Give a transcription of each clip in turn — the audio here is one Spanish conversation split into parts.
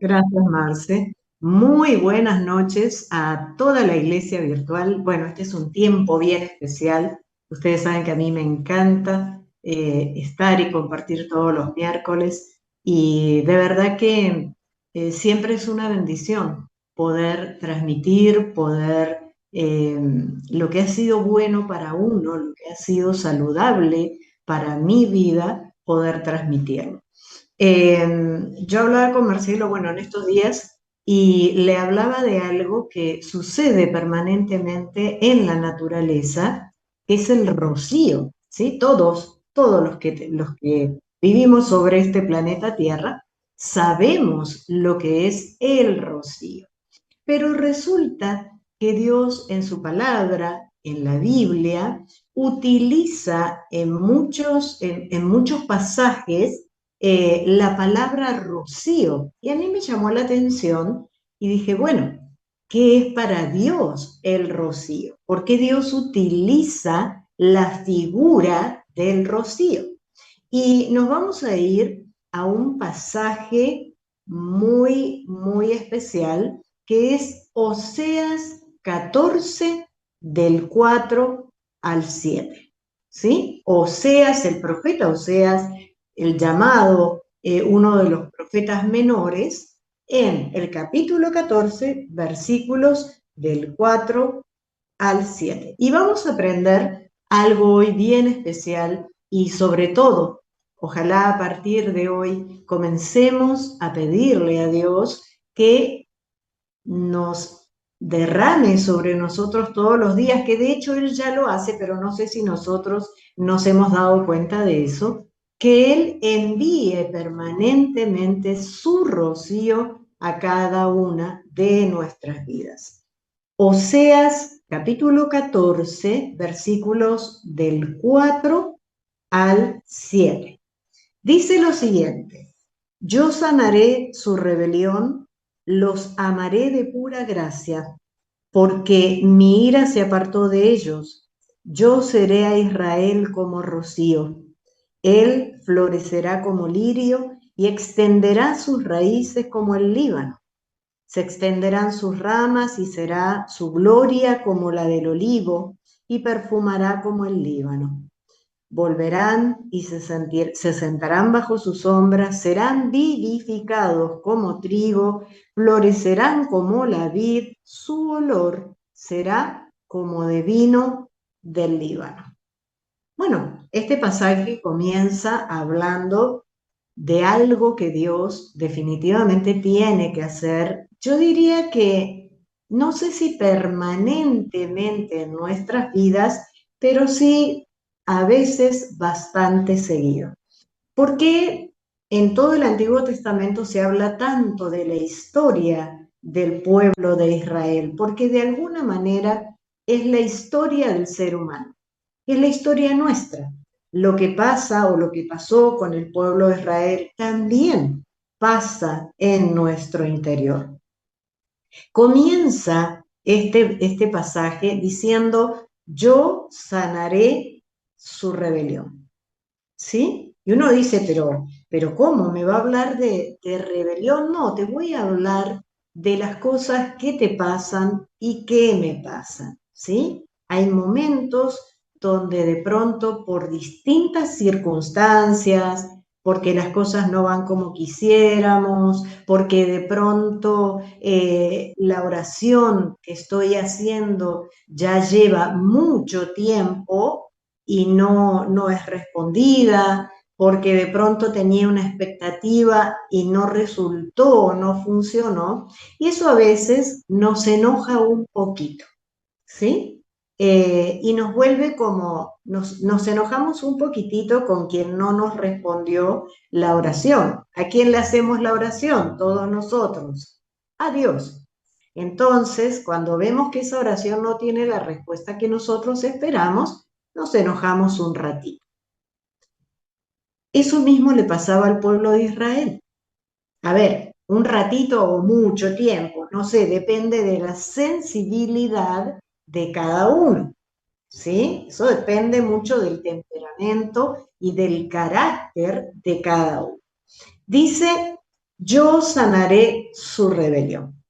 Gracias, Marce. Muy buenas noches a toda la iglesia virtual. Bueno, este es un tiempo bien especial. Ustedes saben que a mí me encanta estar y compartir todos los miércoles y de verdad que siempre es una bendición poder transmitir, lo que ha sido bueno para uno, lo que ha sido saludable para mi vida, poder transmitirlo. Yo hablaba con Marcelo, bueno, en estos días y le hablaba de algo que sucede permanentemente en la naturaleza, que es el rocío, ¿sí? Todos los que vivimos sobre este planeta Tierra, sabemos lo que es el rocío. Pero resulta que Dios en su palabra, en la Biblia, utiliza en muchos pasajes la palabra rocío. Y a mí me llamó la atención y dije, bueno, ¿qué es para Dios el rocío? ¿Por qué Dios utiliza la figura del rocío? Y nos vamos a ir a un pasaje muy especial que es Oseas 14 del 4 al 7. ¿Sí? Oseas, el profeta Oseas, el llamado uno de los profetas menores, en el capítulo 14, versículos del 4 al 7. Y vamos a aprender algo hoy bien especial y sobre todo, ojalá a partir de hoy comencemos a pedirle a Dios que nos derrame sobre nosotros todos los días, que de hecho Él ya lo hace, pero no sé si nosotros nos hemos dado cuenta de eso, que Él envíe permanentemente su rocío a cada una de nuestras vidas. Oseas capítulo 14, versículos del 4 al 7. Dice lo siguiente: yo sanaré su rebelión, los amaré de pura gracia, porque mi ira se apartó de ellos. Yo seré a Israel como rocío. Él florecerá como lirio y extenderá sus raíces como el Líbano. Se extenderán sus ramas y será su gloria como la del olivo y perfumará como el Líbano. Volverán y se sentarán bajo su sombra, serán vivificados como trigo, florecerán como la vid, su olor será como de vino del Líbano. Bueno, este pasaje comienza hablando de algo que Dios definitivamente tiene que hacer. Yo diría que no sé si permanentemente en nuestras vidas, pero sí a veces bastante seguido. ¿Por qué en todo el Antiguo Testamento se habla tanto de la historia del pueblo de Israel? Porque de alguna manera es la historia del ser humano, es la historia nuestra. Lo que pasa o lo que pasó con el pueblo de Israel también pasa en nuestro interior. Comienza este pasaje diciendo, yo sanaré su rebelión. ¿Sí? Y uno dice, pero ¿cómo? ¿Me va a hablar de rebelión? No, te voy a hablar de las cosas que te pasan y que me pasan, ¿sí? Hay momentos donde de pronto por distintas circunstancias, porque las cosas no van como quisiéramos, porque de pronto la oración que estoy haciendo ya lleva mucho tiempo, y no es respondida, porque de pronto tenía una expectativa y no resultó, no funcionó, y eso a veces nos enoja un poquito, ¿sí? Y nos vuelve como, nos enojamos un poquitito con quien no nos respondió la oración. ¿A quién le hacemos la oración? Todos nosotros. A Dios. Entonces, cuando vemos que esa oración no tiene la respuesta que nosotros esperamos, nos enojamos un ratito. Eso mismo le pasaba al pueblo de Israel. A ver, un ratito o mucho tiempo, no sé, depende de la sensibilidad de cada uno, ¿sí? Eso depende mucho del temperamento y del carácter de cada uno. Dice, yo sanaré su rebelión.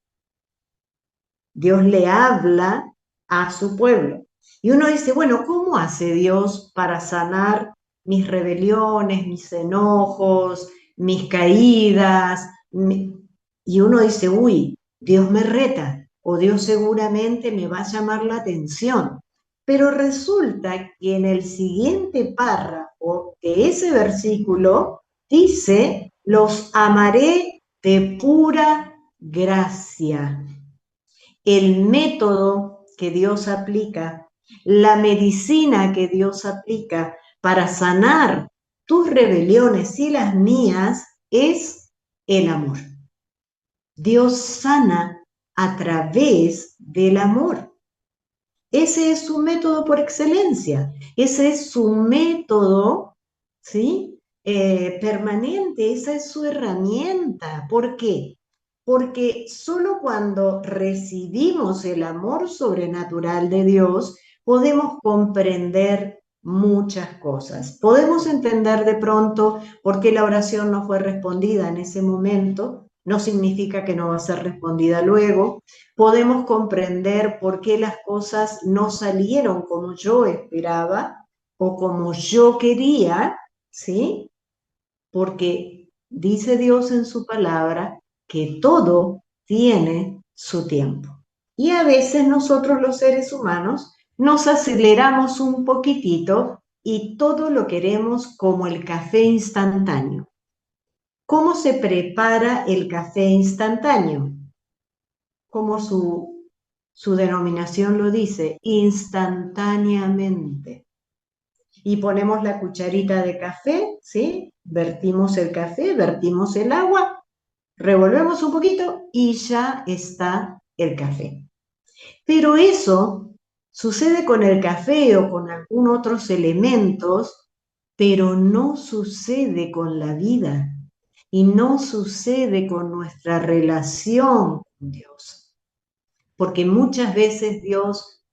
Dios le habla a su pueblo. Y uno dice, bueno, ¿cómo hace Dios para sanar mis rebeliones, mis enojos, mis caídas? Y uno dice, uy, Dios me reta o Dios seguramente me va a llamar la atención. Pero resulta que en el siguiente párrafo de ese versículo dice, los amaré de pura gracia. El método que Dios aplica, la medicina que Dios aplica para sanar tus rebeliones y las mías es el amor. Dios sana a través del amor. Ese es su método por excelencia. Ese es su método, ¿sí? Permanente. Esa es su herramienta. ¿Por qué? Porque solo cuando recibimos el amor sobrenatural de Dios podemos comprender muchas cosas. Podemos entender de pronto por qué la oración no fue respondida en ese momento. No significa que no va a ser respondida luego. Podemos comprender por qué las cosas no salieron como yo esperaba o como yo quería, ¿sí? Porque dice Dios en su palabra que todo tiene su tiempo. Y a veces nosotros los seres humanos nos aceleramos un poquitito y todo lo queremos como el café instantáneo. ¿Cómo se prepara el café instantáneo? Como su denominación lo dice, instantáneamente. Y ponemos la cucharita de café, ¿sí? Vertimos el café, vertimos el agua, revolvemos un poquito y ya está el café. Pero eso sucede con el café o con algunos otros elementos, pero no sucede con la vida y no sucede con nuestra relación con Dios. Porque muchas veces Dios,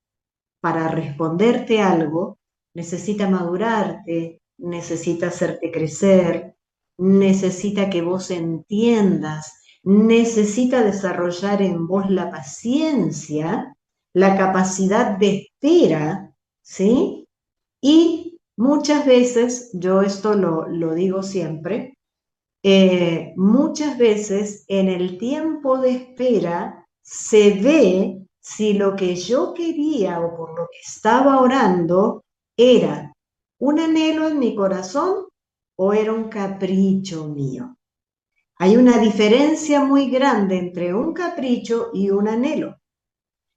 para responderte algo, necesita madurarte, necesita hacerte crecer, necesita que vos entiendas, necesita desarrollar en vos la paciencia, la capacidad de espera, ¿sí? Y muchas veces, yo esto lo digo siempre, muchas veces en el tiempo de espera se ve si lo que yo quería o por lo que estaba orando era un anhelo en mi corazón o era un capricho mío. Hay una diferencia muy grande entre un capricho y un anhelo.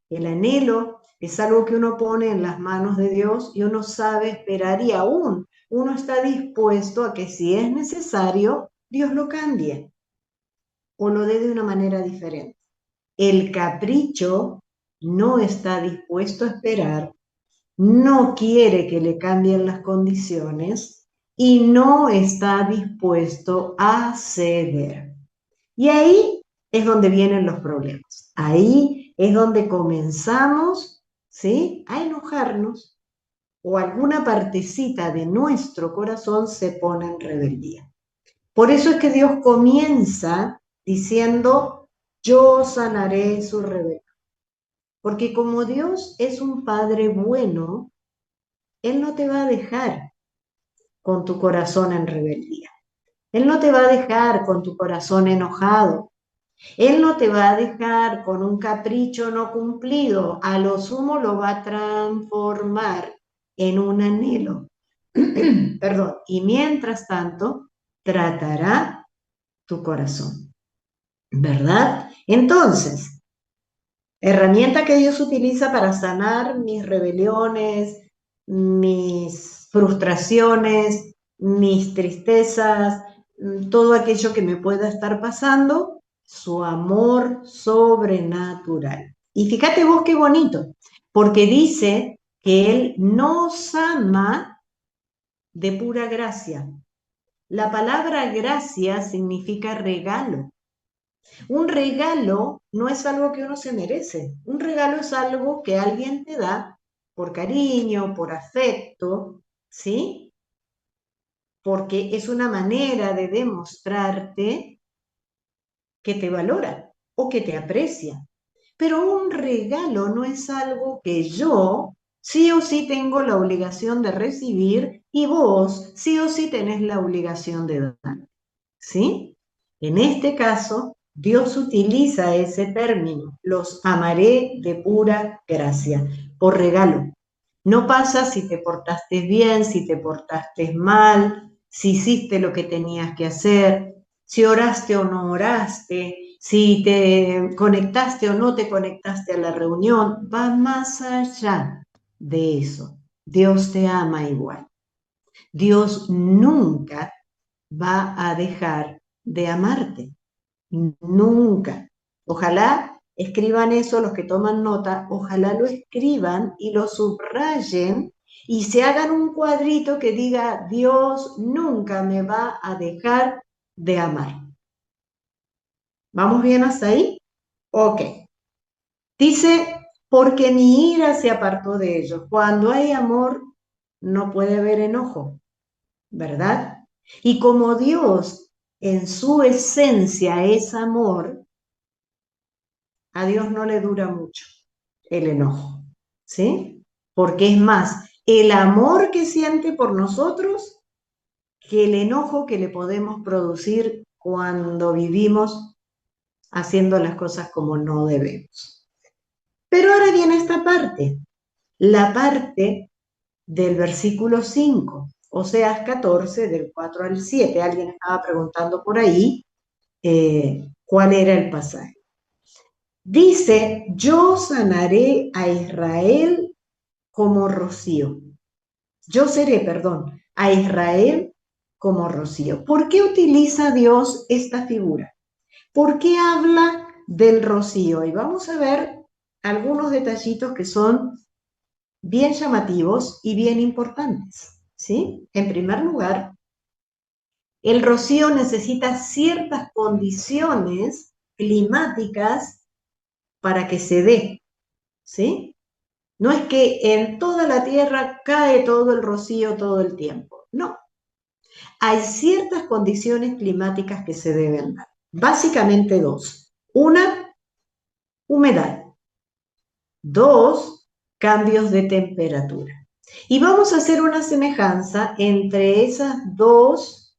El anhelo es algo que uno pone en las manos de Dios y uno sabe esperar y aún uno está dispuesto a que si es necesario, Dios lo cambie o lo dé de una manera diferente. El capricho no está dispuesto a esperar, no quiere que le cambien las condiciones y no está dispuesto a ceder. Y ahí es donde vienen los problemas. Ahí es donde comenzamos, ¿sí?, a enojarnos o alguna partecita de nuestro corazón se pone en rebeldía. Por eso es que Dios comienza diciendo, yo sanaré su rebelión. Porque como Dios es un Padre bueno, Él no te va a dejar con tu corazón en rebeldía. Él no te va a dejar con tu corazón enojado. Él no te va a dejar con un capricho no cumplido. A lo sumo lo va a transformar en un anhelo. Perdón. Y mientras tanto, tratará tu corazón. ¿Verdad? Entonces, herramienta que Dios utiliza para sanar mis rebeliones, mis frustraciones, mis tristezas, todo aquello que me pueda estar pasando, su amor sobrenatural. Y fíjate vos qué bonito, porque dice que Él nos ama de pura gracia. La palabra gracia significa regalo. Un regalo no es algo que uno se merece. Un regalo es algo que alguien te da por cariño, por afecto, ¿sí? Porque es una manera de demostrarte que te valora o que te aprecia. Pero un regalo no es algo que yo sí o sí tengo la obligación de recibir y vos sí o sí tenés la obligación de dar. ¿Sí? En este caso, Dios utiliza ese término, los amaré de pura gracia, por regalo. No pasa si te portaste bien, si te portaste mal, si hiciste lo que tenías que hacer, si oraste o no oraste, si te conectaste o no te conectaste a la reunión, va más allá de eso. Dios te ama igual. Dios nunca va a dejar de amarte. Nunca. Ojalá escriban eso los que toman nota, ojalá lo escriban y lo subrayen y se hagan un cuadrito que diga, Dios nunca me va a dejar de amar. ¿Vamos bien hasta ahí? Ok. Dice, porque mi ira se apartó de ellos. Cuando hay amor, no puede haber enojo, ¿verdad? Y como Dios en su esencia es amor, a Dios no le dura mucho el enojo, ¿sí? Porque es más el amor que siente por nosotros que el enojo que le podemos producir cuando vivimos haciendo las cosas como no debemos. Pero ahora viene esta parte, la parte del versículo 5, Oseas 14, del 4 al 7. Alguien estaba preguntando por ahí cuál era el pasaje. Dice, yo sanaré a Israel como rocío. Yo seré, perdón, a Israel como rocío. ¿Por qué utiliza Dios esta figura? ¿Por qué habla del rocío? Y vamos a ver algunos detallitos que son bien llamativos y bien importantes, ¿sí? En primer lugar, el rocío necesita ciertas condiciones climáticas para que se dé, ¿sí? No es que en toda la tierra cae todo el rocío todo el tiempo, no. Hay ciertas condiciones climáticas que se deben dar. Básicamente dos. Una, humedad. Dos, cambios de temperatura. Y vamos a hacer una semejanza entre esas dos,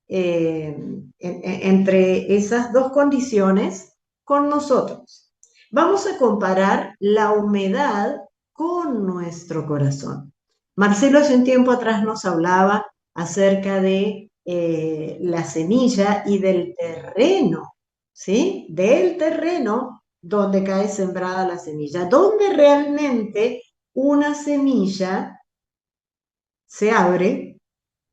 entre esas dos condiciones con nosotros. Vamos a comparar la humedad con nuestro corazón. Marcelo hace un tiempo atrás nos hablaba acerca de la semilla y del terreno, ¿sí? Del terreno donde cae sembrada la semilla, donde realmente una semilla se abre,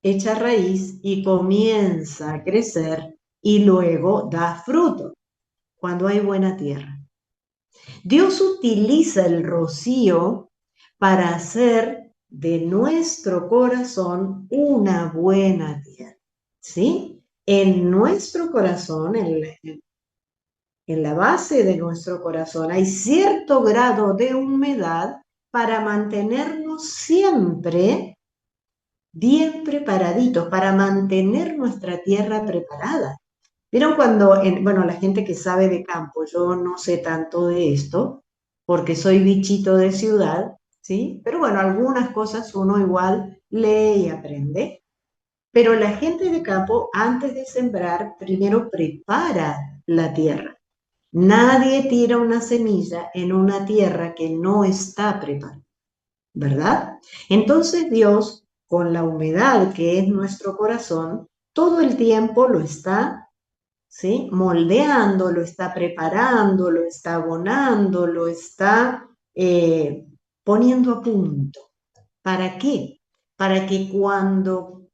echa raíz y comienza a crecer y luego da fruto cuando hay buena tierra. Dios utiliza el rocío para hacer de nuestro corazón una buena tierra, ¿sí? En nuestro corazón, en la base de nuestro corazón, hay cierto grado de humedad para mantenernos siempre bien preparaditos, para mantener nuestra tierra preparada. ¿Vieron cuando, bueno, la gente que sabe de campo, yo no sé tanto de esto, porque soy bichito de ciudad, ¿sí? Pero bueno, algunas cosas uno igual lee y aprende. Pero la gente de campo, antes de sembrar, primero prepara la tierra. Nadie tira una semilla en una tierra que no está preparada, ¿verdad? Entonces Dios, con la humedad que es nuestro corazón, todo el tiempo lo está, ¿sí? Moldeando, lo está preparando, lo está abonando, lo está poniendo a punto. ¿Para qué? Para que cuando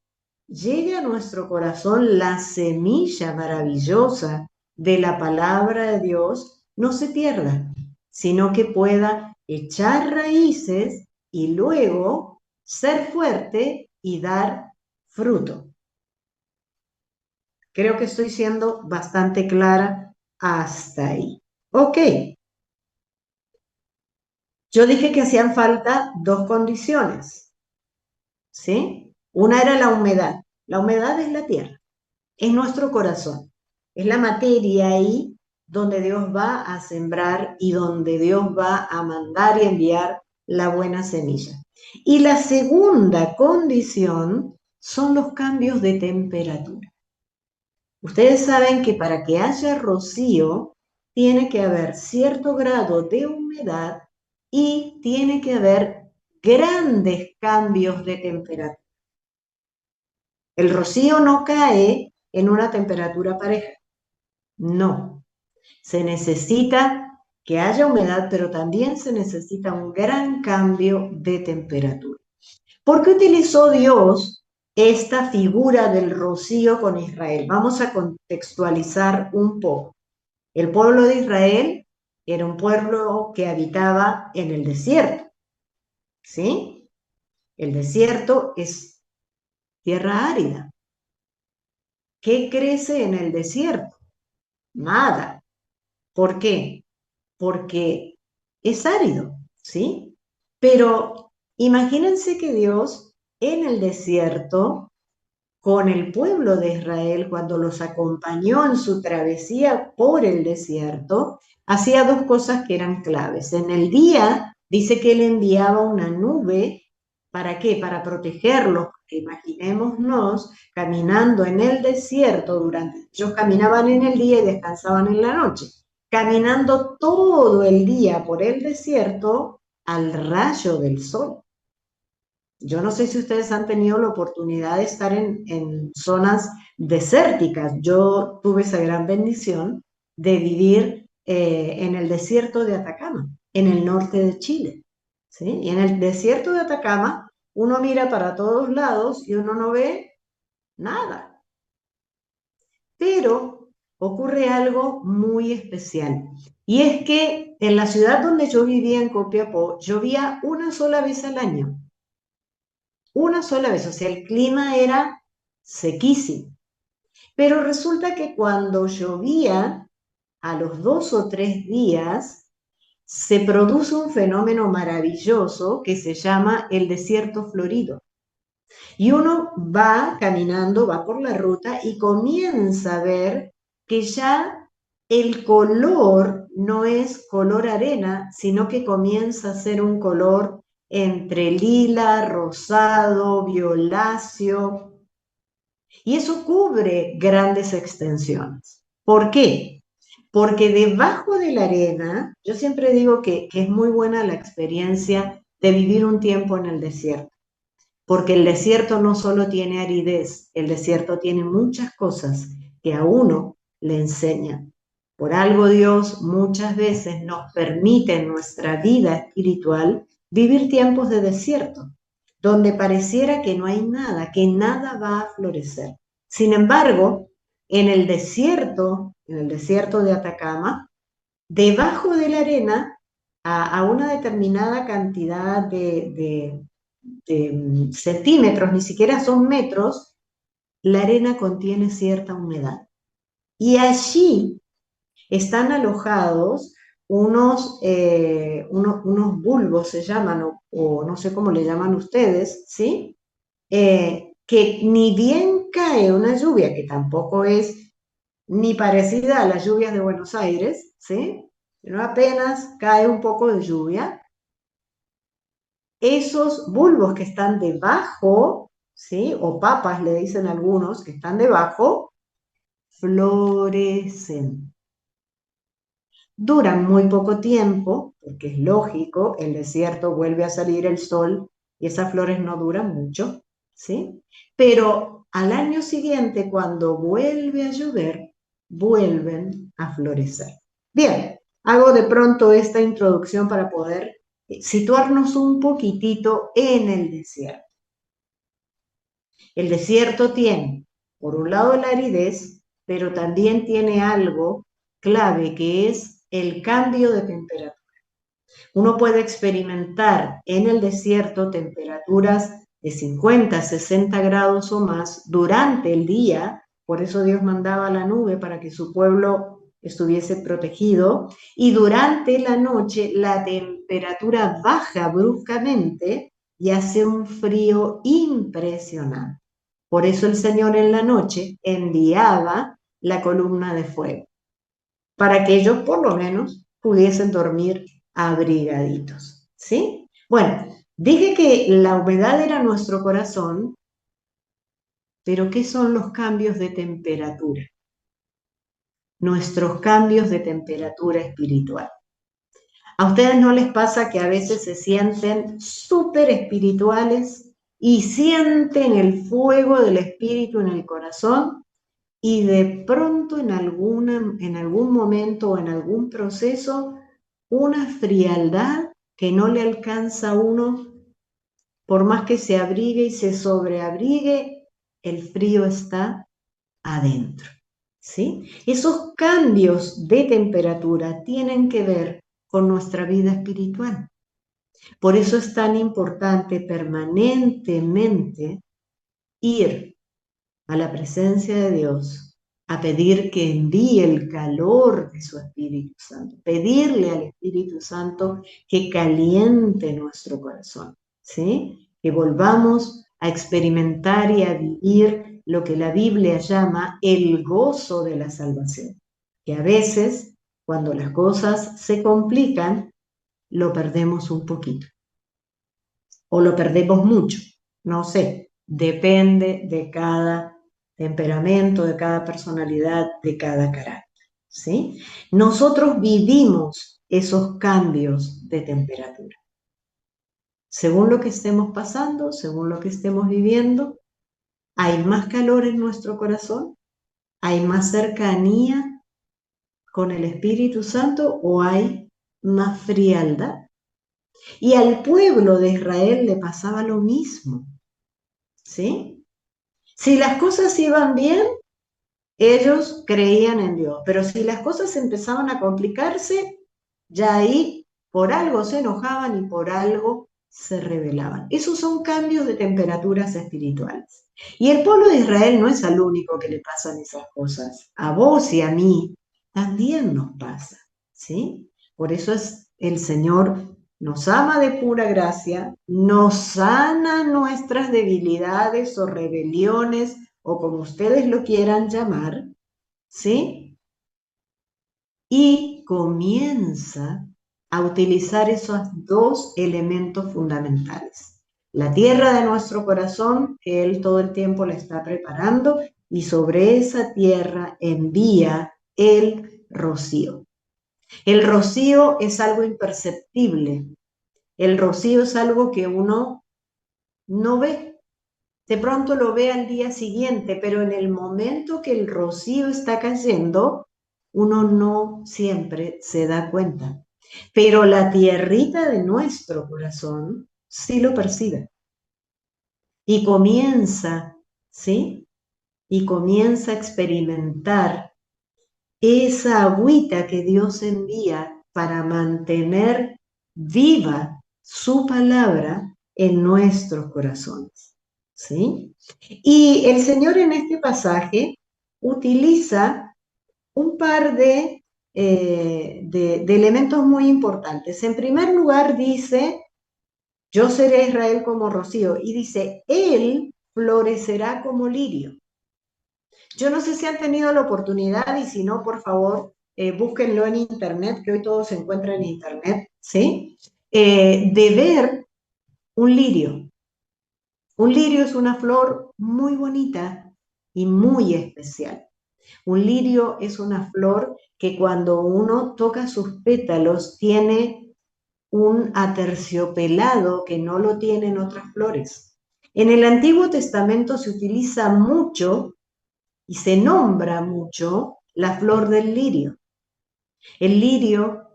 llegue a nuestro corazón la semilla maravillosa de la palabra de Dios, no se pierda, sino que pueda echar raíces y luego ser fuerte y dar fruto. Creo que estoy siendo bastante clara hasta ahí. Ok, yo dije que hacían falta dos condiciones, ¿sí? Una era la humedad. La humedad es la tierra, es nuestro corazón. Es la materia ahí donde Dios va a sembrar y donde Dios va a mandar y enviar la buena semilla. Y la segunda condición son los cambios de temperatura. Ustedes saben que para que haya rocío tiene que haber cierto grado de humedad y tiene que haber grandes cambios de temperatura. El rocío no cae en una temperatura pareja, no. Se necesita que haya humedad, pero también se necesita un gran cambio de temperatura. ¿Por qué utilizó Dios esta figura del rocío con Israel? Vamos a contextualizar un poco. El pueblo de Israel era un pueblo que habitaba en el desierto, ¿sí? El desierto es tierra árida. ¿Qué crece en el desierto? Nada. ¿Por qué? Porque es árido, ¿sí? Pero imagínense que Dios en el desierto, con el pueblo de Israel, cuando los acompañó en su travesía por el desierto, hacía dos cosas que eran claves. En el día dice que él enviaba una nube. ¿Para qué? Para protegerlos. Imaginémonos caminando en el desierto ellos caminaban en el día y descansaban en la noche, caminando todo el día por el desierto al rayo del sol. Yo no sé si ustedes han tenido la oportunidad de estar en zonas desérticas. Yo tuve esa gran bendición de vivir en el desierto de Atacama, en el norte de Chile. ¿Sí? Y en el desierto de Atacama uno mira para todos lados y uno no ve nada. Pero ocurre algo muy especial. Y es que en la ciudad donde yo vivía, en Copiapó, llovía una sola vez al año. Una sola vez, o sea, el clima era sequísimo. Pero resulta que cuando llovía, a los 2 o 3 días, se produce un fenómeno maravilloso que se llama el desierto florido. Y uno va caminando, va por la ruta y comienza a ver que ya el color no es color arena, sino que comienza a ser un color entre lila, rosado, violáceo, y eso cubre grandes extensiones. ¿Por qué? Porque debajo de la arena, yo siempre digo que es muy buena la experiencia de vivir un tiempo en el desierto, porque el desierto no solo tiene aridez, el desierto tiene muchas cosas que a uno le enseñan. Por algo Dios muchas veces nos permite en nuestra vida espiritual vivir tiempos de desierto, donde pareciera que no hay nada, que nada va a florecer. Sin embargo, en el desierto de Atacama, debajo de la arena, a una determinada cantidad de centímetros, ni siquiera son metros, la arena contiene cierta humedad. Y allí están alojados unos bulbos, se llaman, o no sé cómo le llaman ustedes, ¿sí? Que ni bien cae una lluvia, que tampoco es ni parecida a las lluvias de Buenos Aires, ¿sí? Pero apenas cae un poco de lluvia, esos bulbos que están debajo, ¿sí? O papas le dicen algunos, que están debajo, florecen. Duran muy poco tiempo, porque es lógico, el desierto vuelve a salir el sol y esas flores no duran mucho, ¿sí? Pero al año siguiente, cuando vuelve a llover, vuelven a florecer. Bien, hago de pronto esta introducción para poder situarnos un poquitito en el desierto. El desierto tiene, por un lado, la aridez, pero también tiene algo clave que es el cambio de temperatura. Uno puede experimentar en el desierto temperaturas de 50, 60 grados o más durante el día, por eso Dios mandaba la nube para que su pueblo estuviese protegido, y durante la noche la temperatura baja bruscamente y hace un frío impresionante. Por eso el Señor en la noche enviaba la columna de fuego, para que ellos por lo menos pudiesen dormir abrigaditos, ¿sí? Bueno, dije que la humedad era nuestro corazón, pero ¿qué son los cambios de temperatura? Nuestros cambios de temperatura espiritual. ¿A ustedes no les pasa que a veces se sienten súper espirituales y sienten el fuego del espíritu en el corazón y de pronto en algún momento o en algún proceso una frialdad que no le alcanza a uno, por más que se abrigue y se sobreabrigue, el frío está adentro, ¿sí? Esos cambios de temperatura tienen que ver con nuestra vida espiritual. Por eso es tan importante permanentemente ir a la presencia de Dios, a pedir que envíe el calor de su Espíritu Santo, pedirle al Espíritu Santo que caliente nuestro corazón, ¿sí? Que volvamos a experimentar y a vivir lo que la Biblia llama el gozo de la salvación, que a veces, cuando las cosas se complican, lo perdemos un poquito o lo perdemos mucho, no sé, depende de cada temperamento, de cada personalidad, de cada carácter, ¿sí? Nosotros vivimos esos cambios de temperatura. Según lo que estemos pasando, según lo que estemos viviendo, hay más calor en nuestro corazón, hay más cercanía con el Espíritu Santo o hay más frialdad. Y al pueblo de Israel le pasaba lo mismo, ¿sí? Si las cosas iban bien, ellos creían en Dios, pero si las cosas empezaban a complicarse, ya ahí por algo se enojaban y por algo se rebelaban. Esos son cambios de temperaturas espirituales. Y el pueblo de Israel no es al único que le pasan esas cosas. A vos y a mí también nos pasa, ¿sí? Por eso es el Señor nos ama de pura gracia, nos sana nuestras debilidades o rebeliones o como ustedes lo quieran llamar, ¿sí? Y comienza a utilizar esos dos elementos fundamentales. La tierra de nuestro corazón, que Él todo el tiempo la está preparando, y sobre esa tierra envía el rocío. El rocío es algo imperceptible. El rocío es algo que uno no ve. De pronto lo ve al día siguiente, pero en el momento que el rocío está cayendo, uno no siempre se da cuenta. Pero la tierrita de nuestro corazón sí lo percibe. Y comienza, ¿sí? Y comienza a experimentar esa agüita que Dios envía para mantener viva su palabra en nuestros corazones, ¿sí? Y el Señor en este pasaje utiliza un par de elementos muy importantes. En primer lugar dice, yo seré Israel como rocío, y dice, él florecerá como lirio. Yo no sé si han tenido la oportunidad y si no, por favor, búsquenlo en internet, que hoy todo se encuentra en internet, ¿sí? De ver un lirio. Un lirio es una flor muy bonita y muy especial. Un lirio es una flor que cuando uno toca sus pétalos tiene un aterciopelado que no lo tienen otras flores. En el Antiguo Testamento se utiliza mucho y se nombra mucho la flor del lirio. El lirio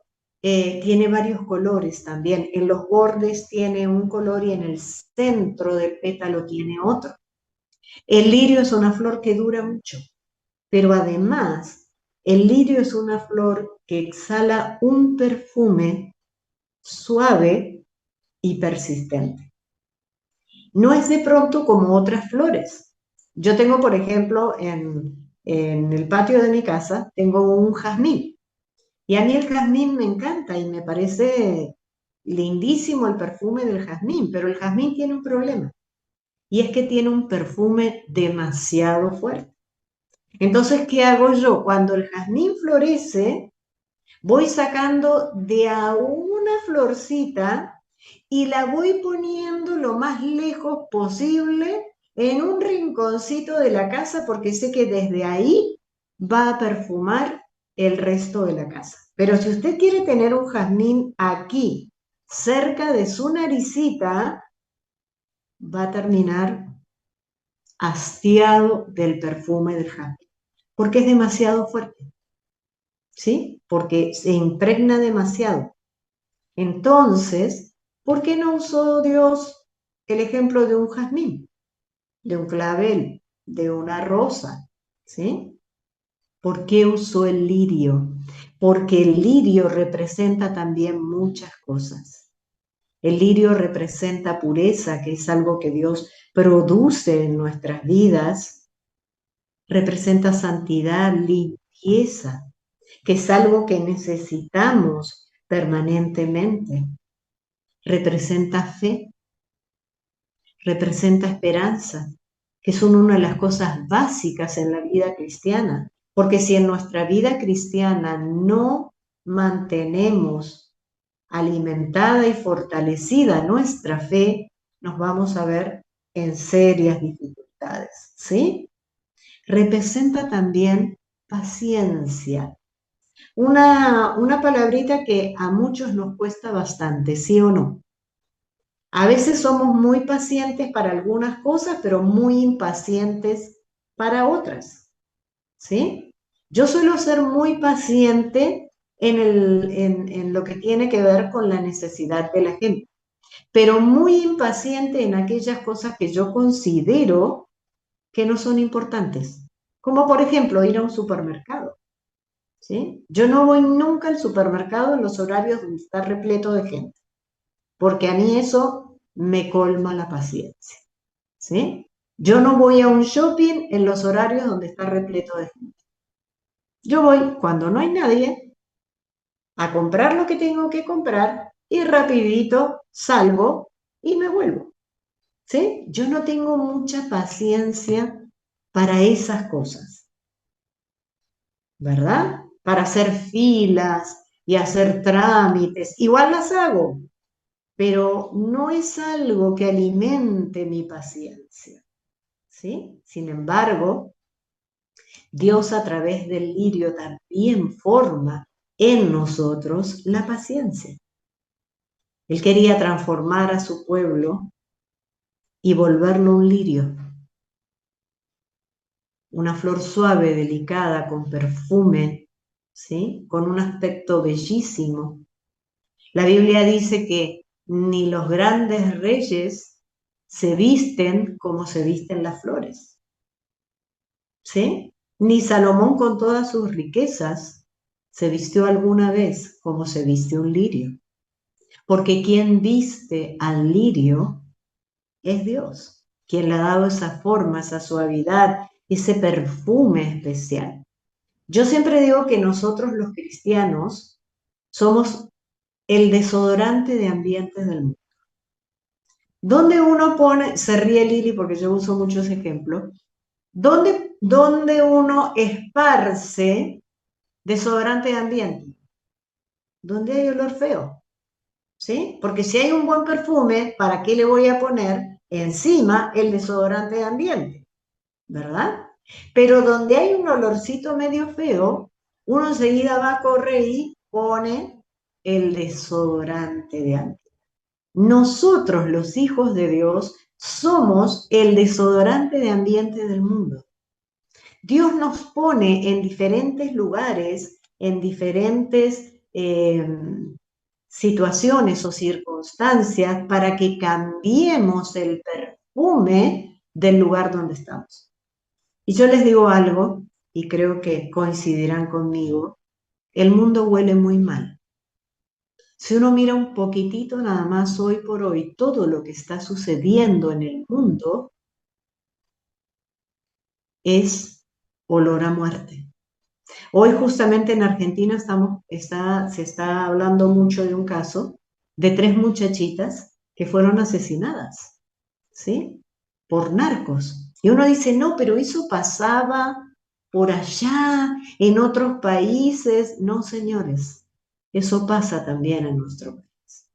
tiene varios colores también. En los bordes tiene un color y en el centro del pétalo tiene otro. El lirio es una flor que dura mucho, pero además el lirio es una flor que exhala un perfume suave y persistente. No es de pronto como otras flores. Yo tengo, por ejemplo, en el patio de mi casa, tengo un jazmín. Y a mí el jazmín me encanta y me parece lindísimo el perfume del jazmín, pero el jazmín tiene un problema. Y es que tiene un perfume demasiado fuerte. Entonces, ¿qué hago yo? Cuando el jazmín florece, voy sacando de a una florcita y la voy poniendo lo más lejos posible en un rinconcito de la casa porque sé que desde ahí va a perfumar el resto de la casa. Pero si usted quiere tener un jazmín aquí, cerca de su naricita, va a terminar hastiado del perfume del jazmín, porque es demasiado fuerte, ¿sí? Porque se impregna demasiado. Entonces, ¿por qué no usó Dios el ejemplo de un jazmín, de un clavel, de una rosa? ¿Sí? ¿Por qué usó el lirio? Porque el lirio representa también muchas cosas. El lirio representa pureza, que es algo que Dios produce en nuestras vidas. Representa santidad, limpieza, que es algo que necesitamos permanentemente. Representa fe, representa esperanza, que son una de las cosas básicas en la vida cristiana. Porque si en nuestra vida cristiana no mantenemos alimentada y fortalecida nuestra fe, nos vamos a ver en serias dificultades, ¿sí? Representa también paciencia. Una palabrita que a muchos nos cuesta bastante, ¿sí o no? A veces somos muy pacientes para algunas cosas, pero muy impacientes para otras, ¿sí? Yo suelo ser muy paciente en lo que tiene que ver con la necesidad de la gente, pero muy impaciente en aquellas cosas que yo considero que no son importantes, como por ejemplo ir a un supermercado, ¿sí? Yo no voy nunca al supermercado en los horarios donde está repleto de gente, porque a mí eso me colma la paciencia, ¿sí? Yo no voy a un shopping en los horarios donde está repleto de gente. Yo voy cuando no hay nadie a comprar lo que tengo que comprar y rapidito salgo y me vuelvo, ¿sí? Yo no tengo mucha paciencia para esas cosas, ¿verdad? Para hacer filas y hacer trámites. Igual las hago, pero no es algo que alimente mi paciencia, ¿sí? Sin embargo, Dios a través del lirio también forma en nosotros la paciencia. Él quería transformar a su pueblo y volverlo un lirio, una flor suave, delicada, con perfume, ¿sí? Con un aspecto bellísimo. La Biblia dice que ni los grandes reyes se visten como se visten las flores, ¿sí? Ni Salomón con todas sus riquezas se vistió alguna vez como se viste un lirio, porque quien viste al lirio es Dios, quien le ha dado esa forma, esa suavidad, ese perfume especial. Yo siempre digo que nosotros los cristianos somos el desodorante de ambientes del mundo. ¿Dónde uno pone, se ríe Lili porque yo uso muchos ejemplos, ¿dónde uno esparce desodorante de ambiente? Donde hay olor feo, ¿sí? Porque si hay un buen perfume, ¿para qué le voy a poner encima el desodorante de ambiente? ¿Verdad? Pero donde hay un olorcito medio feo, uno enseguida va a correr y pone el desodorante de ambiente. Nosotros, los hijos de Dios, somos el desodorante de ambiente del mundo. Dios nos pone en diferentes lugares, en diferentes situaciones o circunstancias para que cambiemos el perfume del lugar donde estamos. Y yo les digo algo, y creo que coincidirán conmigo, el mundo huele muy mal. Si uno mira un poquitito nada más hoy por hoy todo lo que está sucediendo en el mundo, es olor a muerte. Hoy justamente en Argentina se está hablando mucho de un caso de 3 muchachitas que fueron asesinadas, ¿sí? Por narcos. Y uno dice, no, pero eso pasaba por allá, en otros países. No, señores, eso pasa también en nuestro país.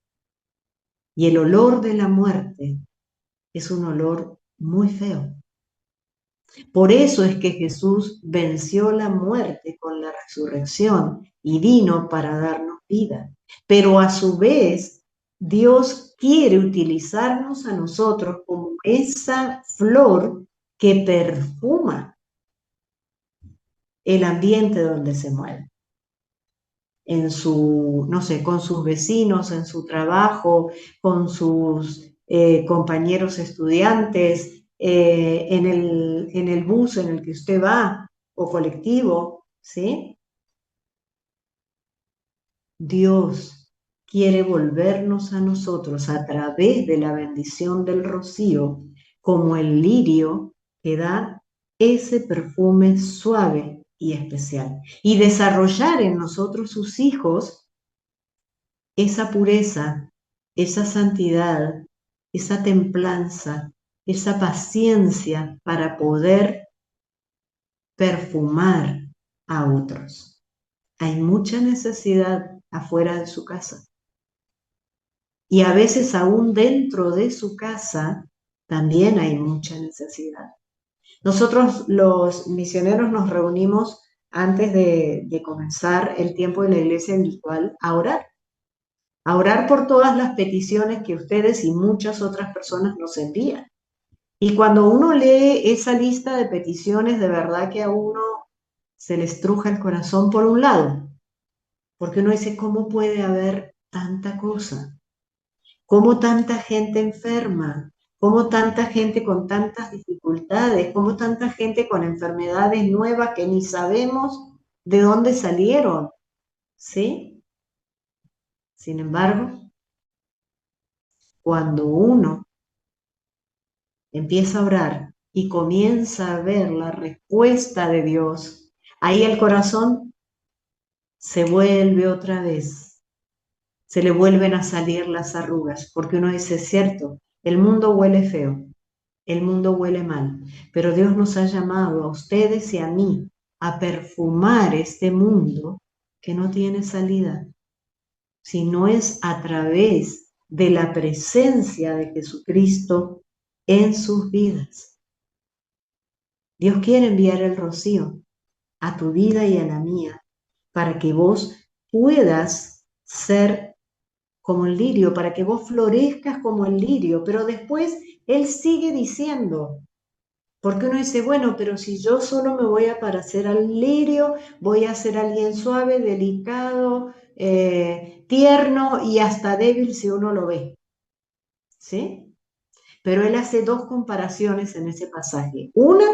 Y el olor de la muerte es un olor muy feo. Por eso es que Jesús venció la muerte con la resurrección y vino para darnos vida. Pero a su vez, Dios quiere utilizarnos a nosotros como esa flor que perfuma el ambiente donde se mueve. En su, no sé, con sus vecinos, en su trabajo, con sus compañeros estudiantes, en el bus en el que usted va o colectivo, ¿sí? Dios quiere volvernos a nosotros a través de la bendición del rocío como el lirio que da ese perfume suave y especial y desarrollar en nosotros sus hijos esa pureza, esa santidad, esa templanza, esa paciencia para poder perfumar a otros. Hay mucha necesidad afuera de su casa y a veces aún dentro de su casa también hay mucha necesidad. Nosotros los misioneros nos reunimos antes de comenzar el tiempo de la iglesia virtual a orar por todas las peticiones que ustedes y muchas otras personas nos envían. Y cuando uno lee esa lista de peticiones, de verdad que a uno se le estruja el corazón por un lado, porque uno dice, ¿cómo puede haber tanta cosa? ¿Cómo tanta gente enferma? ¿Cómo tanta gente con tantas dificultades? ¿Cómo tanta gente con enfermedades nuevas que ni sabemos de dónde salieron? ¿Sí? Sin embargo, cuando uno empieza a orar y comienza a ver la respuesta de Dios, ahí el corazón se vuelve otra vez, se le vuelven a salir las arrugas, porque uno dice, es cierto, el mundo huele feo, el mundo huele mal, pero Dios nos ha llamado a ustedes y a mí a perfumar este mundo que no tiene salida, si no es a través de la presencia de Jesucristo en sus vidas. Dios quiere enviar el rocío a tu vida y a la mía para que vos puedas ser como el lirio, para que vos florezcas como el lirio. Pero después Él sigue diciendo, porque uno dice, bueno, pero si yo solo me voy a parecer al lirio, voy a ser alguien suave, delicado, tierno y hasta débil si uno lo ve. ¿Sí? Pero Él hace dos comparaciones en ese pasaje. Una,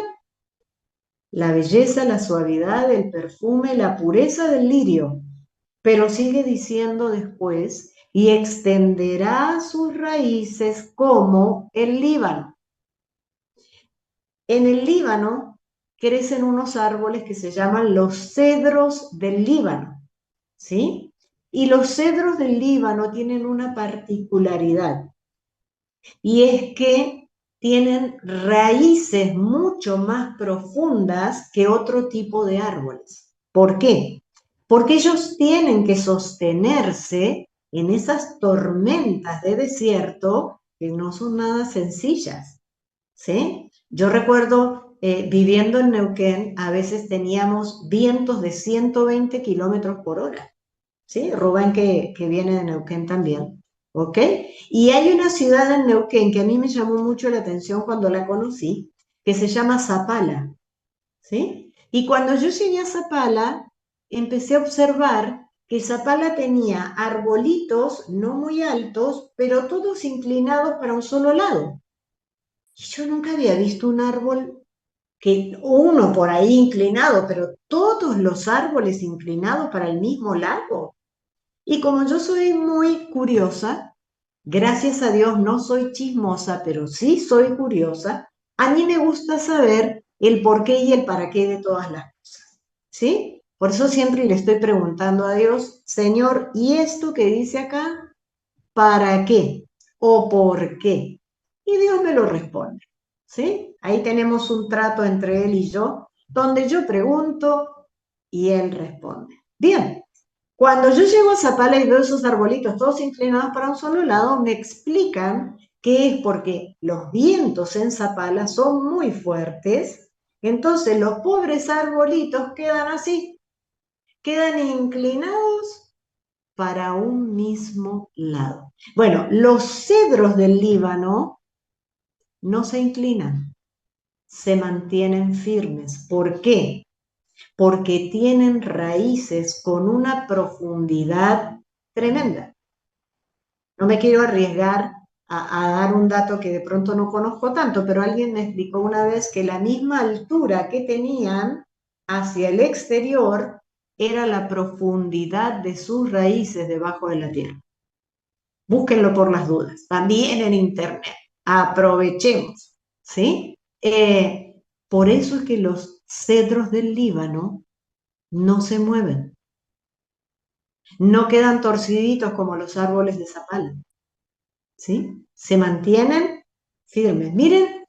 la belleza, la suavidad, el perfume, la pureza del lirio, pero sigue diciendo después, y extenderá sus raíces como el Líbano. En el Líbano crecen unos árboles que se llaman los cedros del Líbano, ¿sí? Y los cedros del Líbano tienen una particularidad, y es que tienen raíces mucho más profundas que otro tipo de árboles. ¿Por qué? Porque ellos tienen que sostenerse en esas tormentas de desierto que no son nada sencillas, ¿sí? Yo recuerdo viviendo en Neuquén, a veces teníamos vientos de 120 kilómetros por hora, ¿sí? Rubén que viene de Neuquén también, ¿ok? Y hay una ciudad en Neuquén que a mí me llamó mucho la atención cuando la conocí, que se llama Zapala, ¿sí? Y cuando yo llegué a Zapala, empecé a observar que Zapala tenía arbolitos no muy altos, pero todos inclinados para un solo lado. Y yo nunca había visto un árbol que uno por ahí inclinado, pero todos los árboles inclinados para el mismo lado. Y como yo soy muy curiosa, gracias a Dios no soy chismosa, pero sí soy curiosa, a mí me gusta saber el por qué y el para qué de todas las cosas, ¿sí? Por eso siempre le estoy preguntando a Dios, Señor, ¿y esto que dice acá, para qué o por qué? Y Dios me lo responde, ¿sí? Ahí tenemos un trato entre Él y yo, donde yo pregunto y él responde. Bien, cuando yo llego a Zapala y veo esos arbolitos todos inclinados para un solo lado, me explican que es porque los vientos en Zapala son muy fuertes, entonces los pobres arbolitos quedan así, quedan inclinados para un mismo lado. Bueno, los cedros del Líbano no se inclinan, se mantienen firmes. ¿Por qué? Porque tienen raíces con una profundidad tremenda. No me quiero arriesgar a dar un dato que de pronto no conozco tanto, pero alguien me explicó una vez que la misma altura que tenían hacia el exterior era la profundidad de sus raíces debajo de la tierra. Búsquenlo por las dudas, también en internet. Aprovechemos, ¿sí? Por eso es que los cedros del Líbano no se mueven, no quedan torciditos como los árboles de zapal, ¿sí? Se mantienen firmes. Miren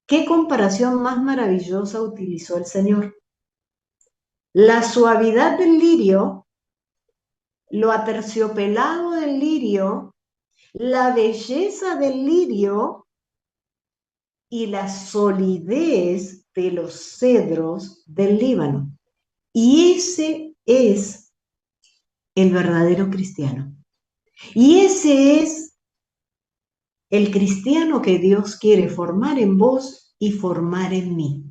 qué comparación más maravillosa utilizó el Señor. La suavidad del lirio, lo aterciopelado del lirio, la belleza del lirio y la solidez de los cedros del Líbano. Y ese es el verdadero cristiano. Y ese es el cristiano que Dios quiere formar en vos y formar en mí.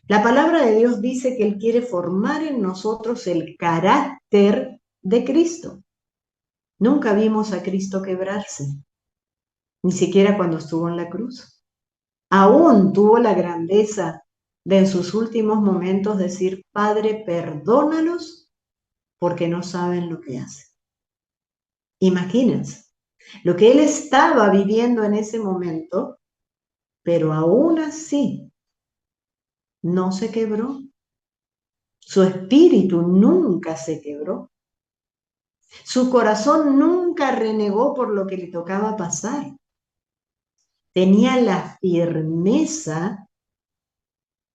La palabra de Dios dice que Él quiere formar en nosotros el carácter de Cristo. Nunca vimos a Cristo quebrarse, ni siquiera cuando estuvo en la cruz. Aún tuvo la grandeza de en sus últimos momentos decir, Padre, perdónalos porque no saben lo que hacen. Imagínense lo que Él estaba viviendo en ese momento, pero aún así no se quebró. Su espíritu nunca se quebró. Su corazón nunca renegó por lo que le tocaba pasar. Tenía la firmeza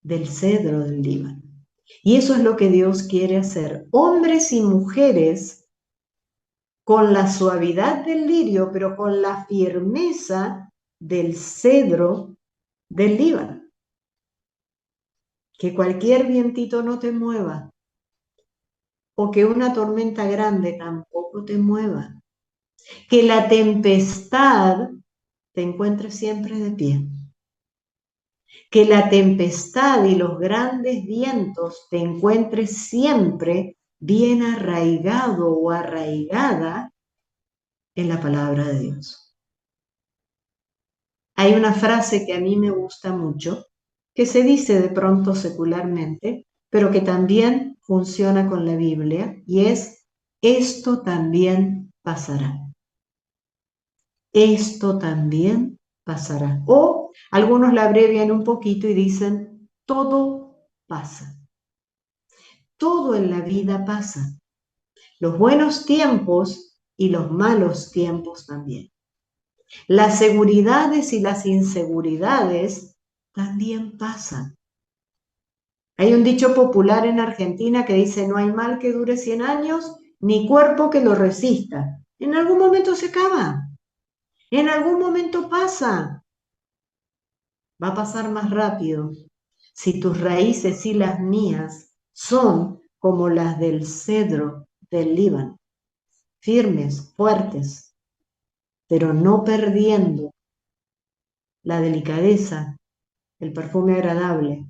del cedro del Líbano. Y eso es lo que Dios quiere hacer. Hombres y mujeres con la suavidad del lirio, pero con la firmeza del cedro del Líbano. Que cualquier vientito no te mueva, o que una tormenta grande tampoco te mueva. Que la tempestad te encuentre siempre de pie. Que la tempestad y los grandes vientos te encuentres siempre bien arraigado o arraigada en la palabra de Dios. Hay una frase que a mí me gusta mucho, que se dice de pronto secularmente, pero que también funciona con la Biblia, y es, esto también pasará. Esto también pasará. O algunos la abrevian un poquito y dicen, todo pasa. Todo en la vida pasa. Los buenos tiempos y los malos tiempos también. Las seguridades y las inseguridades también pasan. Hay un dicho popular en Argentina que dice, no hay mal que dure 100 años, ni cuerpo que lo resista. En algún momento se acaba. En algún momento pasa. Va a pasar más rápido si tus raíces y las mías son como las del cedro del Líbano, firmes, fuertes, pero no perdiendo la delicadeza, el perfume agradable,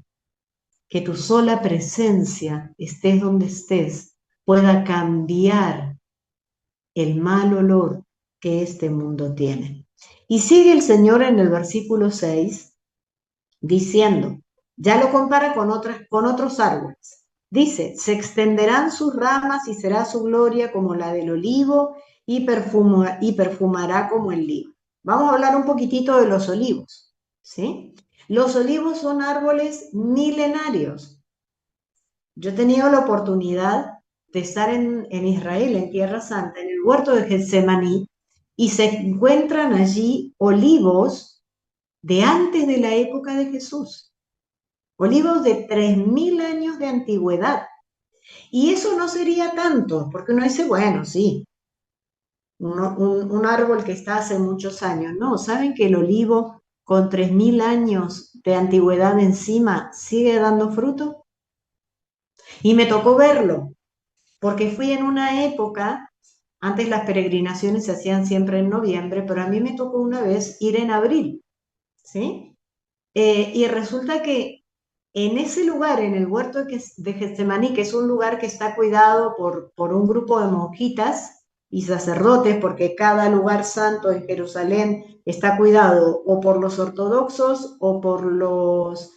que tu sola presencia, estés donde estés, pueda cambiar el mal olor que este mundo tiene. Y sigue el Señor en el versículo 6 diciendo, ya lo compara con otros árboles. Dice, se extenderán sus ramas y será su gloria como la del olivo y perfumará como el lino. Vamos a hablar un poquitito de los olivos, ¿sí? Los olivos son árboles milenarios. Yo he tenido la oportunidad de estar en Israel, en Tierra Santa, en el huerto de Getsemaní, y se encuentran allí olivos de antes de la época de Jesús. olivos de 3000 años de antigüedad. Y eso no sería tanto, porque uno dice, bueno, sí, un árbol que está hace muchos años. No, ¿saben que el olivo con 3000 años de antigüedad encima sigue dando fruto? Y me tocó verlo, porque fui en una época, antes las peregrinaciones se hacían siempre en noviembre, pero a mí me tocó una vez ir en abril, ¿sí? Y resulta que en ese lugar, en el huerto de Getsemaní, que es un lugar que está cuidado por un grupo de monjitas y sacerdotes, porque cada lugar santo en Jerusalén está cuidado o por los ortodoxos o por los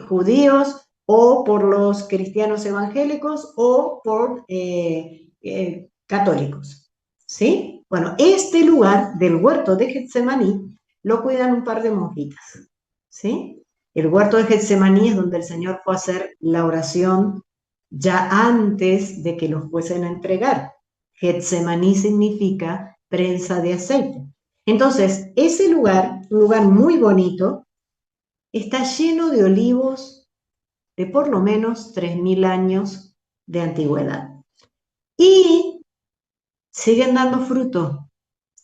judíos o por los cristianos evangélicos o por católicos. ¿Sí? Bueno, este lugar del huerto de Getsemaní lo cuidan un par de monjitas. ¿Sí? El huerto de Getsemaní es donde el Señor fue a hacer la oración ya antes de que los fuesen a entregar. Getsemaní significa prensa de aceite. Entonces, ese lugar, un lugar muy bonito, está lleno de olivos de por lo menos 3000 años de antigüedad. Y siguen dando fruto.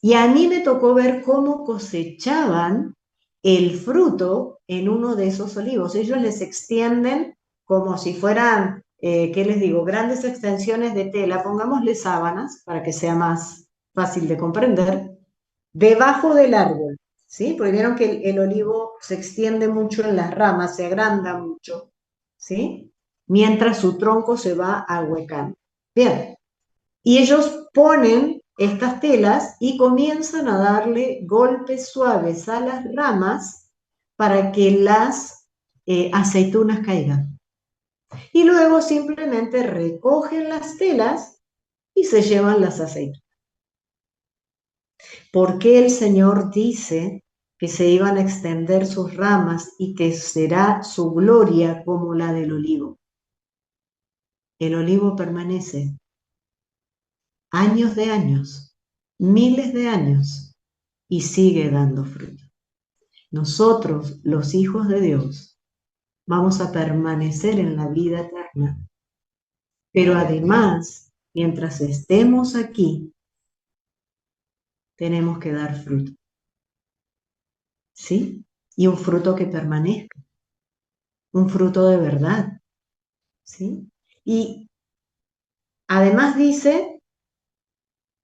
Y a mí me tocó ver cómo cosechaban el fruto en uno de esos olivos. Ellos les extienden como si fueran, ¿qué les digo? Grandes extensiones de tela, pongámosle sábanas para que sea más fácil de comprender, debajo del árbol, ¿sí? Porque vieron que el olivo se extiende mucho en las ramas, se agranda mucho, ¿sí? Mientras su tronco se va ahuecando. Bien, y ellos ponen estas telas y comienzan a darle golpes suaves a las ramas para que las aceitunas caigan. Y luego simplemente recogen las telas y se llevan las aceitunas. ¿Por qué el Señor dice que se iban a extender sus ramas y que será su gloria como la del olivo? El olivo permanece años de años, miles de años, y sigue dando fruto. Nosotros, los hijos de Dios, vamos a permanecer en la vida eterna, pero además, mientras estemos aquí, tenemos que dar fruto, ¿sí? Y un fruto que permanezca, un fruto de verdad, ¿sí? Y además dice,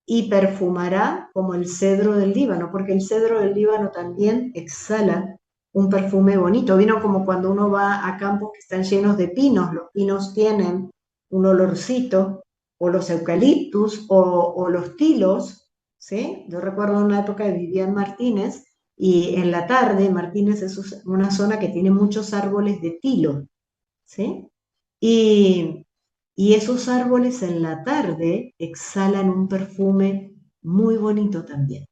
y perfumará como el cedro del Líbano, porque el cedro del Líbano también exhala un perfume bonito. Vino como cuando uno va a campos que están llenos de pinos, los pinos tienen un olorcito, o los eucaliptus, o los tilos, ¿sí? Yo recuerdo una época que vivía en Martínez, y en la tarde, Martínez es una zona que tiene muchos árboles de tilo, ¿sí? Y, y esos árboles en la tarde exhalan un perfume muy bonito también.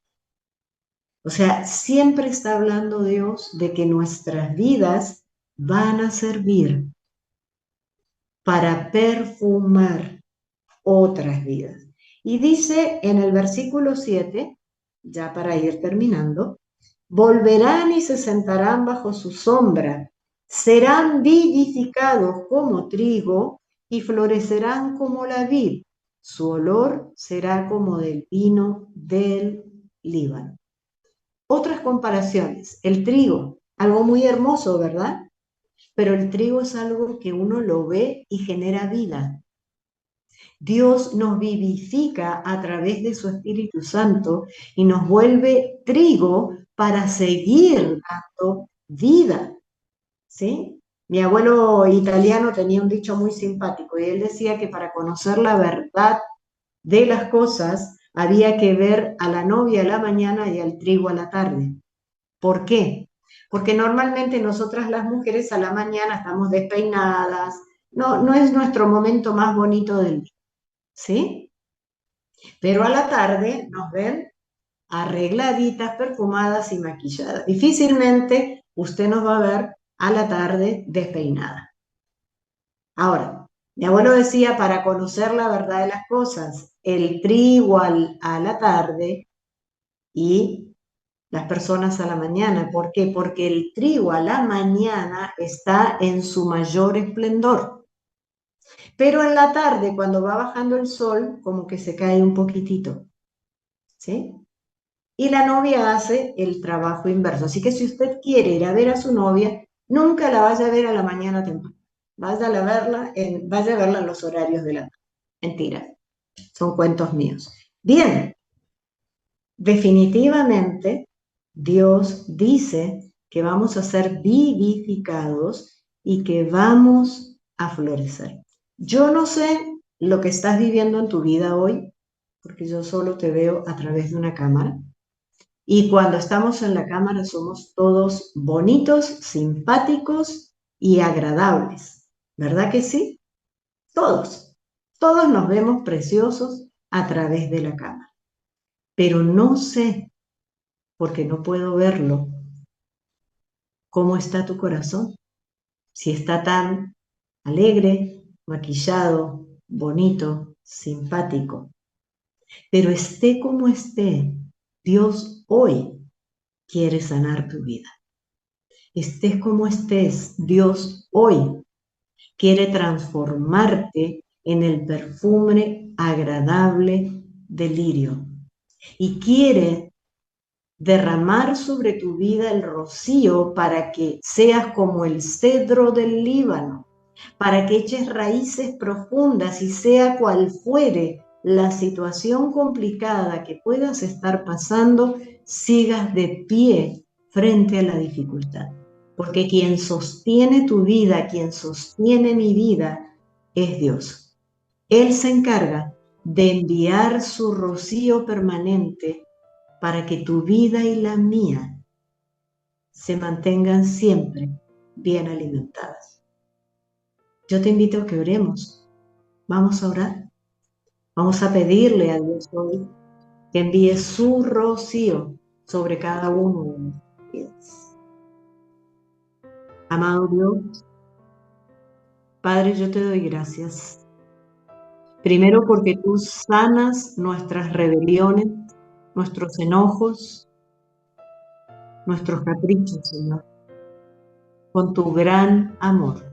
O sea, siempre está hablando Dios de que nuestras vidas van a servir para perfumar otras vidas. Y dice en el versículo 7, ya para ir terminando, volverán y se sentarán bajo su sombra, serán vivificados como trigo y florecerán como la vid. Su olor será como del vino del Líbano. Otras comparaciones, el trigo, algo muy hermoso, ¿verdad? Pero el trigo es algo que uno lo ve y genera vida. Dios nos vivifica a través de su Espíritu Santo y nos vuelve trigo para seguir dando vida, ¿sí? Mi abuelo italiano tenía un dicho muy simpático y él decía que para conocer la verdad de las cosas había que ver a la novia a la mañana y al trigo a la tarde. ¿Por qué? Porque normalmente nosotras las mujeres a la mañana estamos despeinadas, no es nuestro momento más bonito del día, ¿sí? Pero a la tarde nos ven arregladitas, perfumadas y maquilladas. Difícilmente usted nos va a ver a la tarde despeinada. Ahora, mi abuelo decía, para conocer la verdad de las cosas, el trigo a la tarde y las personas a la mañana. ¿Por qué? Porque el trigo a la mañana está en su mayor esplendor. Pero en la tarde, cuando va bajando el sol, como que se cae un poquitito, ¿sí? Y la novia hace el trabajo inverso. Así que si usted quiere ir a ver a su novia, nunca la vaya a ver a la mañana temprano. Vaya a verla en los horarios de la tarde. Mentira, son cuentos míos. Bien, definitivamente Dios dice que vamos a ser vivificados y que vamos a florecer. Yo no sé lo que estás viviendo en tu vida hoy, porque yo solo te veo a través de una cámara. Y cuando estamos en la cámara somos todos bonitos, simpáticos y agradables. ¿Verdad que sí? Todos. Todos nos vemos preciosos a través de la cámara. Pero no sé, porque no puedo verlo, cómo está tu corazón. Si está tan alegre, maquillado, bonito, simpático. Pero esté como esté, Dios hoy quiere sanar tu vida. Estés como estés, Dios hoy quiere transformarte en el perfume agradable del lirio y quiere derramar sobre tu vida el rocío para que seas como el cedro del Líbano, para que eches raíces profundas y sea cual fuere la situación complicada que puedas estar pasando, sigas de pie frente a la dificultad. Porque quien sostiene tu vida, quien sostiene mi vida, es Dios. Él se encarga de enviar su rocío permanente para que tu vida y la mía se mantengan siempre bien alimentadas. Yo te invito a que oremos. Vamos a orar. Vamos a pedirle a Dios hoy que envíe su rocío sobre cada uno de nuestras vidas. Amado Dios, Padre, yo te doy gracias. Primero porque tú sanas nuestras rebeliones, nuestros enojos, nuestros caprichos, Señor, con tu gran amor,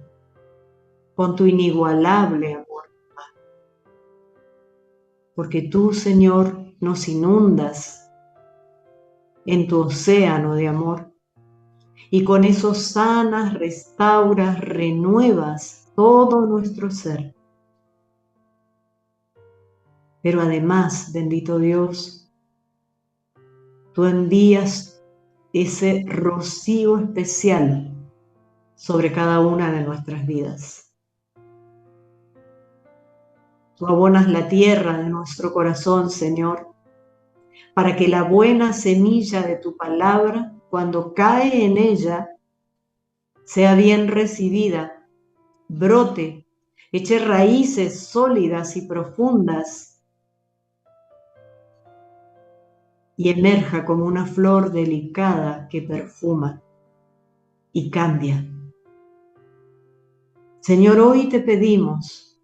con tu inigualable amor. Porque tú, Señor, nos inundas en tu océano de amor y con eso sanas, restauras, renuevas todo nuestro ser. Pero además, bendito Dios, tú envías ese rocío especial sobre cada una de nuestras vidas. Tú abonas la tierra de nuestro corazón, Señor, para que la buena semilla de tu palabra, cuando cae en ella, sea bien recibida, brote, eche raíces sólidas y profundas y emerja como una flor delicada que perfuma y cambia. Señor, hoy te pedimos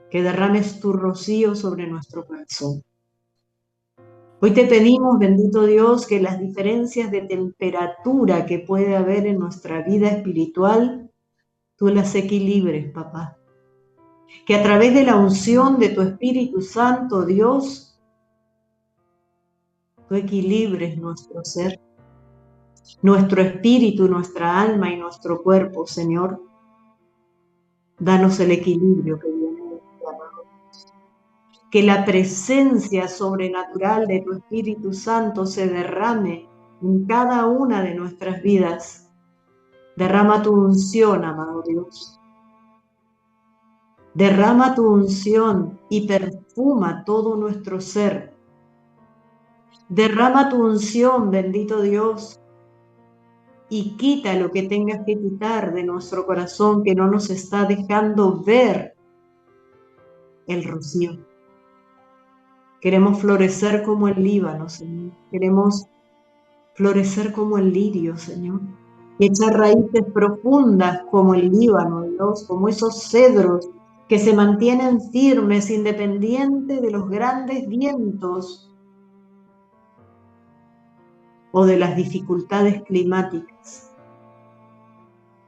que derrames tu rocío sobre nuestro corazón. Hoy te pedimos, bendito Dios, que las diferencias de temperatura que puede haber en nuestra vida espiritual, tú las equilibres, papá. Que a través de la unción de tu Espíritu Santo, Dios, tú equilibres nuestro ser, nuestro espíritu, nuestra alma y nuestro cuerpo, Señor. Danos el equilibrio que viene de ti, amado. Que la presencia sobrenatural de tu Espíritu Santo se derrame en cada una de nuestras vidas. Derrama tu unción, amado Dios. Derrama tu unción y perfuma todo nuestro ser. Derrama tu unción, bendito Dios, y quita lo que tengas que quitar de nuestro corazón que no nos está dejando ver el rocío. Queremos florecer como el Líbano, Señor. Queremos florecer como el lirio, Señor. Y echar raíces profundas como el Líbano, Dios, como esos cedros que se mantienen firmes independiente de los grandes vientos o de las dificultades climáticas.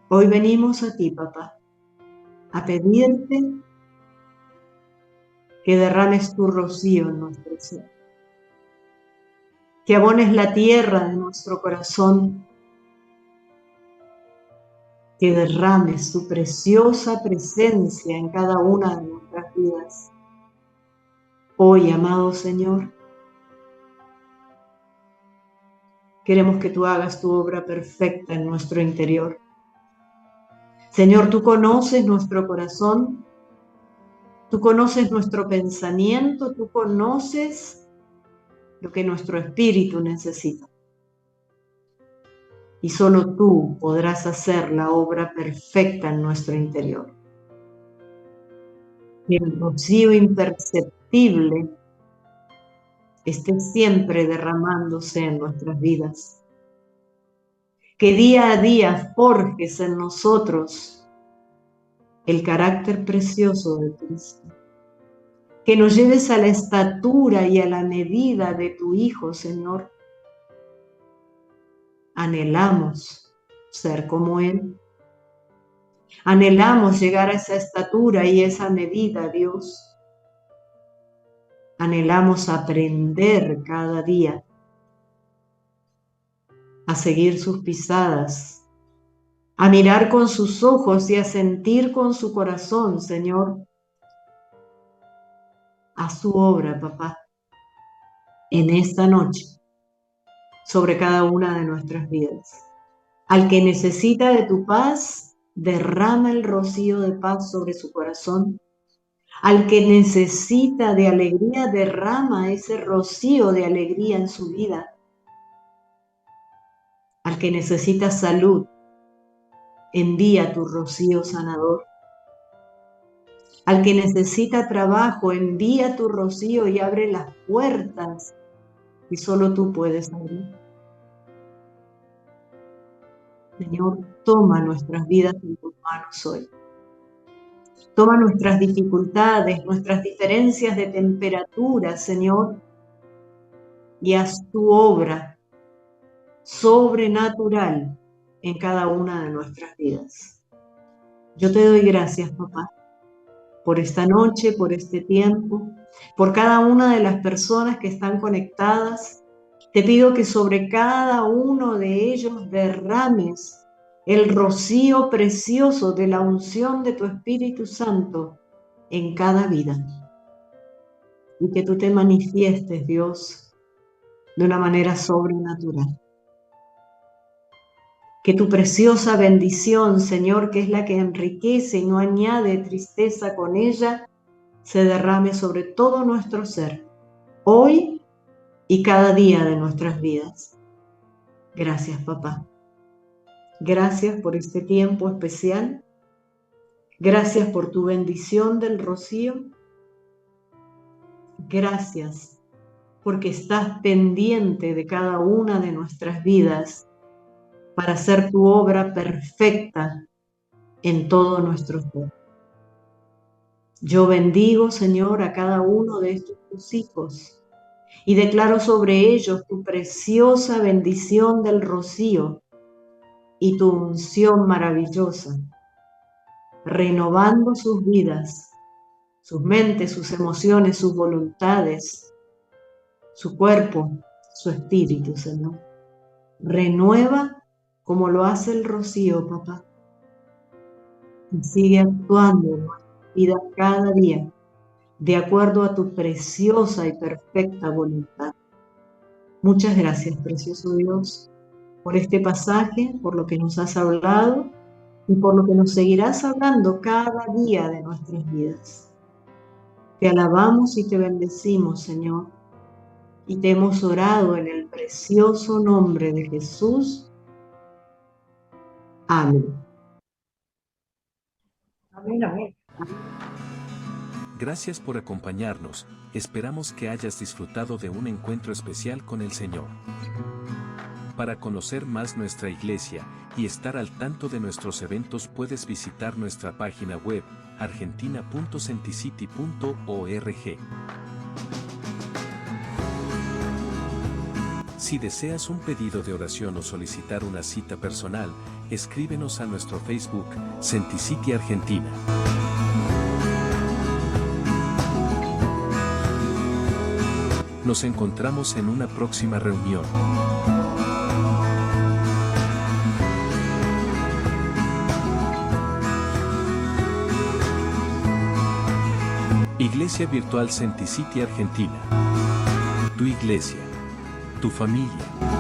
Hoy venimos a ti, papá, a pedirte que derrames tu rocío en nuestro ser, que abones la tierra de nuestro corazón, que derrames tu preciosa presencia en cada una de nuestras vidas. Hoy, amado Señor, queremos que tú hagas tu obra perfecta en nuestro interior. Señor, tú conoces nuestro corazón, tú conoces nuestro pensamiento, tú conoces lo que nuestro espíritu necesita. Y solo tú podrás hacer la obra perfecta en nuestro interior. Que el rocío imperceptible esté siempre derramándose en nuestras vidas. Que día a día forjes en nosotros el carácter precioso de Cristo. Que nos lleves a la estatura y a la medida de tu Hijo, Señor. Anhelamos ser como Él. Anhelamos llegar a esa estatura y esa medida, Dios. Anhelamos aprender cada día a seguir sus pisadas, a mirar con sus ojos y a sentir con su corazón, Señor, a su obra, papá, en esta noche, sobre cada una de nuestras vidas. Al que necesita de tu paz, derrama el rocío de paz sobre su corazón. Al que necesita de alegría, derrama ese rocío de alegría en su vida. Al que necesita salud, envía tu rocío sanador. Al que necesita trabajo, envía tu rocío y abre las puertas que solo tú puedes abrir. Señor, toma nuestras vidas en tus manos hoy. Toma nuestras dificultades, nuestras diferencias de temperatura, Señor, y haz tu obra sobrenatural en cada una de nuestras vidas. Yo te doy gracias, papá, por esta noche, por este tiempo, por cada una de las personas que están conectadas. Te pido que sobre cada uno de ellos derrames el rocío precioso de la unción de tu Espíritu Santo en cada vida. Y que tú te manifiestes, Dios, de una manera sobrenatural. Que tu preciosa bendición, Señor, que es la que enriquece y no añade tristeza con ella, se derrame sobre todo nuestro ser, hoy y cada día de nuestras vidas. Gracias, papá. Gracias por este tiempo especial. Gracias por tu bendición del rocío. Gracias porque estás pendiente de cada una de nuestras vidas para hacer tu obra perfecta en todo nuestro ser. Yo bendigo, Señor, a cada uno de estos tus hijos y declaro sobre ellos tu preciosa bendición del rocío y tu unción maravillosa, renovando sus vidas, sus mentes, sus emociones, sus voluntades, su cuerpo, su espíritu, Señor. Renueva como lo hace el rocío, papá, y sigue actuando en nuestra vida cada día, de acuerdo a tu preciosa y perfecta voluntad. Muchas gracias, precioso Dios, por este pasaje, por lo que nos has hablado y por lo que nos seguirás hablando cada día de nuestras vidas. Te alabamos y te bendecimos, Señor, y te hemos orado en el precioso nombre de Jesús. Amén. Amén, amén. Gracias por acompañarnos, esperamos que hayas disfrutado de un encuentro especial con el Señor. Para conocer más nuestra iglesia y estar al tanto de nuestros eventos puedes visitar nuestra página web argentina.centicity.org. Si deseas un pedido de oración o solicitar una cita personal, escríbenos a nuestro Facebook, Senticity Argentina. Nos encontramos en una próxima reunión. Iglesia Virtual Senticity Argentina. Tu iglesia. Tu familia.